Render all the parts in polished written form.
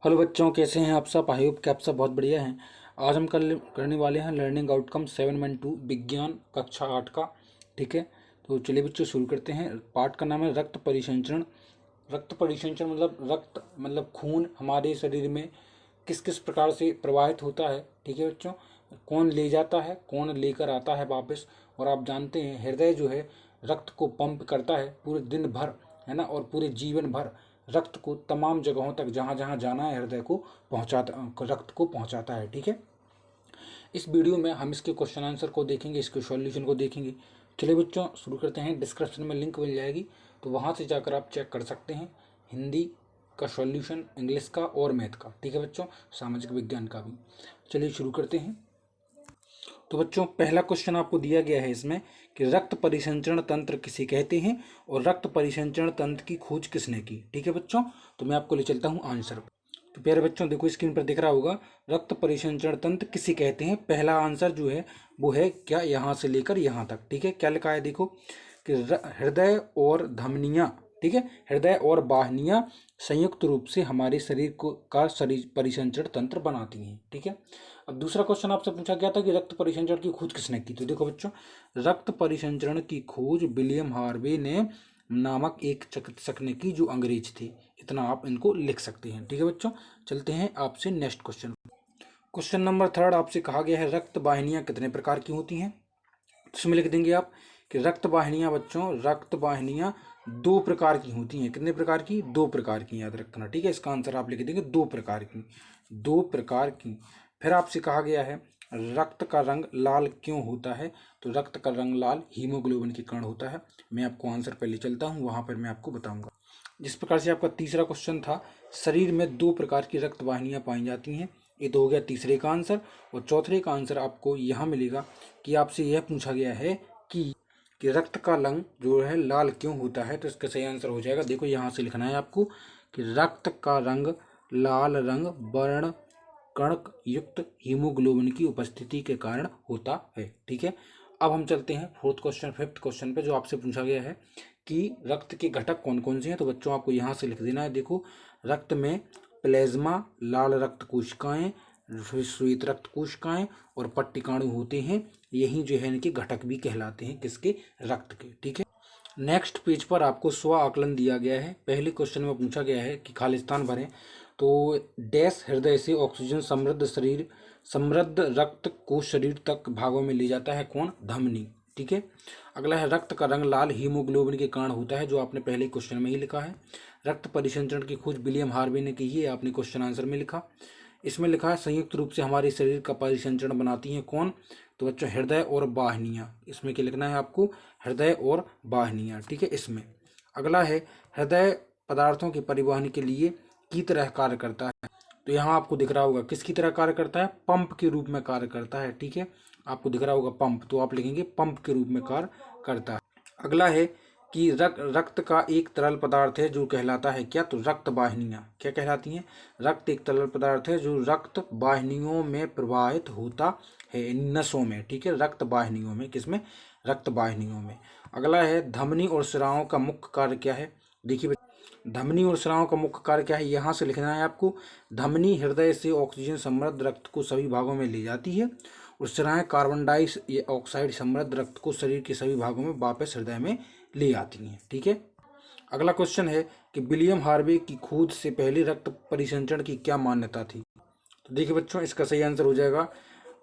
Hello बच्चों, कैसे हैं आप सब। आई होप कि आप सब बहुत बढ़िया हैं। आज हम कल करने वाले हैं लर्निंग आउटकम 7.2 विज्ञान कक्षा 8 का। ठीक है, तो चलिए बच्चों शुरू करते हैं। पाठ का नाम है रक्त परिसंचरण। रक्त परिसंचरण मतलब रक्त मतलब खून हमारे शरीर में किस किस प्रकार से प्रवाहित होता है। ठीक है बच्चों, कौन ले जाता है, कौन लेकर आता है वापस। और आप जानते हैं हृदय जो है रक्त को पंप करता है पूरे दिन भर, है ना, और पूरे जीवन भर रक्त को तमाम जगहों तक जहाँ जहाँ जाना है हृदय को पहुँचाता, रक्त को पहुँचाता है। ठीक है, इस वीडियो में हम इसके क्वेश्चन आंसर को देखेंगे, इसके सॉल्यूशन को देखेंगे। चलिए बच्चों शुरू करते हैं। डिस्क्रिप्शन में लिंक मिल जाएगी, तो वहाँ से जाकर आप चेक कर सकते हैं हिंदी का सॉल्यूशन, इंग्लिश का और मैथ का। ठीक है बच्चों, सामाजिक विज्ञान का भी। चलिए शुरू करते हैं। तो बच्चों पहला क्वेश्चन आपको दिया गया है इसमें कि रक्त परिसंचरण तंत्र किसे कहते हैं और रक्त परिसंचरण तंत्र की खोज किसने की। ठीक है बच्चों, तो मैं आपको ले चलता हूं आंसर। तो प्यारे बच्चों देखो स्क्रीन पर दिख रहा होगा, रक्त परिसंचरण तंत्र किसे कहते हैं। पहला आंसर जो है वो है क्या, यहाँ से लेकर यहाँ तक। ठीक है, क्या लिखा है देखो कि हृदय और धमनियाँ, ठीक है, हृदय और वाहिनियाँ संयुक्त रूप से हमारे शरीर को का शरीर परिसंचरण तंत्र बनाती हैं। ठीक है, अब दूसरा क्वेश्चन आपसे पूछा गया था कि रक्त परिसंचरण की खोज किसने की। तो देखो बच्चों, रक्त परिसंचरण की खोज विलियम हार्वे ने नामक एक चिकित्सक ने की जो अंग्रेज थे। इतना आप इनको लिख सकते हैं। ठीक है बच्चों, चलते हैं आपसे नेक्स्ट क्वेश्चन। क्वेश्चन नंबर 3 आपसे कहा गया है रक्त वाहिनियाँ कितने प्रकार की होती हैं। इसमें लिख देंगे आप कि रक्त वाहिनियाँ बच्चों, रक्त वाहिनियाँ 2 प्रकार की होती हैं। कितने प्रकार की? 2 प्रकार की, याद रखना। ठीक है, इसका आंसर आप लिख देंगे 2 प्रकार की, 2 प्रकार की। फिर आपसे कहा गया है रक्त का रंग लाल क्यों होता है। तो रक्त का रंग लाल हीमोग्लोबिन के कारण होता है। मैं आपको आंसर पहले चलता हूँ, वहाँ पर मैं आपको बताऊँगा। जिस प्रकार से आपका तीसरा क्वेश्चन था, शरीर में 2 प्रकार की रक्त वाहिनियाँ पाई जाती हैं। ये तो हो गया तीसरे का आंसर। और चौथे का आंसर आपको यहाँ मिलेगा कि आपसे यह पूछा गया है कि रक्त का रंग जो है लाल क्यों होता है। तो इसका सही आंसर हो जाएगा, देखो यहाँ से लिखना है आपको कि रक्त का रंग लाल रंग वर्ण कणक युक्त हीमोग्लोबिन की उपस्थिति के कारण होता है। ठीक है, अब हम चलते हैं फिफ्थ क्वेश्चन पे, जो आपसे पूछा गया है कि रक्त के घटक कौन कौन से हैं। तो बच्चों आपको यहाँ से लिख देना है, देखो रक्त में प्लेज्मा, लाल रक्त कोशिकाएं, श्वेत रक्त कोशिकाएं और पट्टिकाणु होते हैं। यही जो है इनके घटक भी कहलाते हैं, किसके? रक्त के। ठीक है, नेक्स्ट पेज पर आपको स्व आकलन दिया गया है। पहले क्वेश्चन में पूछा गया है कि खालिस्तान भरें, तो डैश हृदय से ऑक्सीजन समृद्ध रक्त को शरीर तक भागों में ले जाता है, कौन? धमनी। ठीक है, अगला है रक्त का रंग लाल हीमोग्लोबिन के कारण होता है, जो आपने पहले क्वेश्चन में ही लिखा है। रक्त परिसंचरण की खोज विलियम हार्वे ने की है, आपने क्वेश्चन आंसर में लिखा। इसमें लिखा है संयुक्त रूप से हमारे शरीर का परिसंचरण बनाती हैं, कौन? तो बच्चों हृदय और वाहिनियाँ। इसमें क्या लिखना है आपको? हृदय और वाहिनियाँ। ठीक है, इसमें अगला है हृदय पदार्थों के परिवहन के लिए की तरह कार्य करता है। तो यहाँ आपको दिख रहा होगा किसकी तरह कार्य करता है? पंप के रूप में कार्य करता है। ठीक है, आपको दिख रहा होगा पंप, तो आप लिखेंगे पंप के रूप में कार्य करता है। अगला है कि रक्त का एक तरल पदार्थ है जो कहलाता है क्या? तो रक्त वाहिनियाँ। क्या कहलाती हैं? रक्त एक तरल पदार्थ है जो रक्त वाहिनियों में प्रवाहित होता है, नसों में। ठीक है, रक्त वाहिनियों में, किसमें? रक्त वाहिनियों में। अगला है धमनी और स्रावों का मुख्य कार्य क्या है। देखिए धमनी और स्रावों का मुख्य कार्य क्या है, यहाँ से लिखना है आपको। धमनी हृदय से ऑक्सीजन समृद्ध रक्त को सभी भागों में ले जाती है और स्रावें कार्बन डाइऑक्साइड समृद्ध रक्त को शरीर के सभी भागों में वापस हृदय में ले आती हैं। ठीक है, अगला क्वेश्चन है कि विलियम हार्वे की खोज से पहले रक्त परिसंचरण की क्या मान्यता थी। तो देखिए बच्चों, इसका सही आंसर हो जाएगा,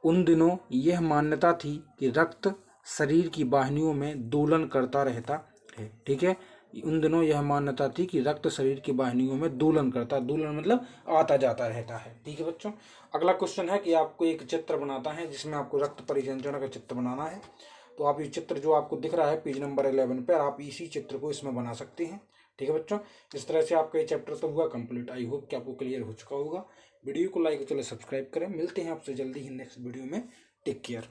उन दिनों यह मान्यता थी कि रक्त शरीर की वाहिनियों में दोलन करता रहता है। ठीक है, उन दिनों यह मान्यता थी कि रक्त शरीर की वाहिनियों में दोलन मतलब आता जाता रहता है। ठीक है बच्चों, अगला क्वेश्चन है कि आपको एक चित्र बनाता है जिसमें आपको रक्त परिसंचरण का चित्र बनाना है। तो आप ये चित्र जो आपको दिख रहा है पेज नंबर 11 पर, आप इसी चित्र को इसमें बना सकते हैं। ठीक है बच्चों, इस तरह से आपका ये चैप्टर तो हुआ कंप्लीट। आई होप कि आपको क्लियर हो चुका होगा। वीडियो को लाइक और चलो सब्सक्राइब करें। मिलते हैं आपसे जल्दी ही नेक्स्ट वीडियो में। Take care.